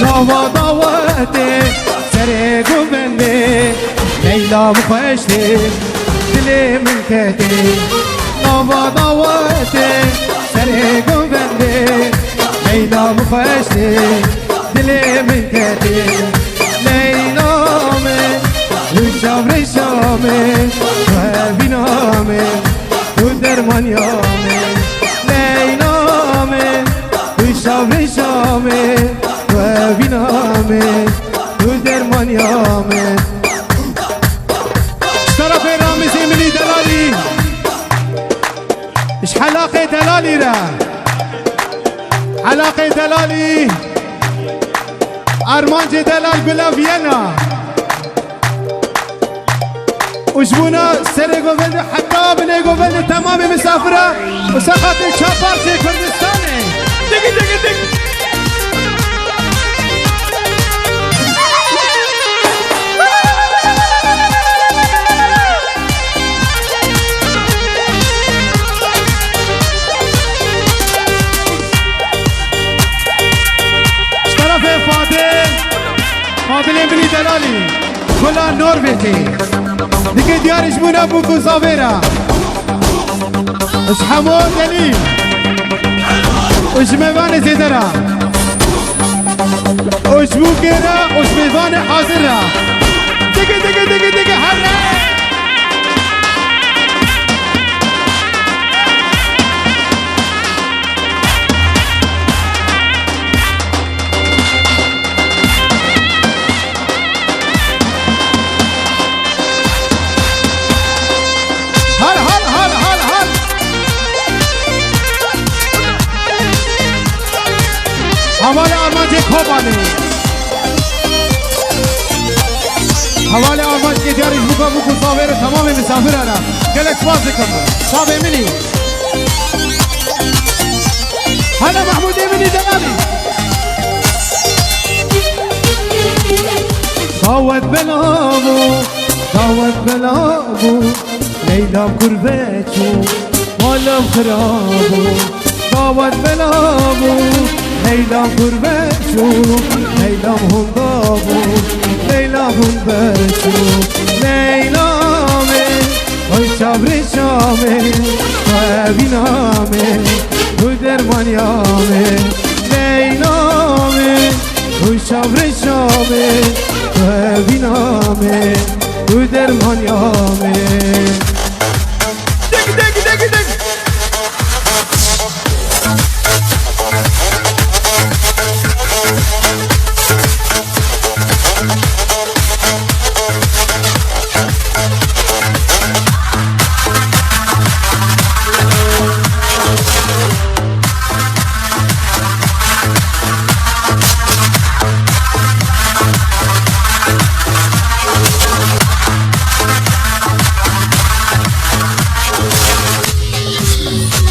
نوا دعوته سر گوبنده لیلا مخوشته دل من کهته نوا دعوته سر گوبنده لیلا مخوشته دل من کهته لیلا من رشام رشامه و بینامه تو درمانیامه لیلا من رشام رشامه و بینامه تو درمانیامه طرف رامزی ملی دلالی اش حلاقه دلالی را حلاقه دلالی ارمانج دلال بلا وینا وجبونا سر گوبند حتی بنه گوبند تمام مسافره و سخط چاپارچه کردستانه دیگه دیگه دیگه فاضل بني دلالي كلها نوربتي ديك ديارش بونا بوكو صابرة اش حمود دليل اش ميوان زيدرة اش بوكيرة اش ميوان حاضرة ديك حرة حواله آرمان جه خوبانه حواله آرمان که دیارش بکا بکو صابر تمام مسافر را گلک باز کن صابر منی هلا محمود منی دلالی دعوت بلابو لیلام کربچو مالم خرابو دعوت بلابو لیلام قربشو لیلام هندابو لیلام هندبشو لیلامه آی شابر شامه و بینامه تو درمانیامه لیلامه آی شابر شامه و بینامه تو درمانیامه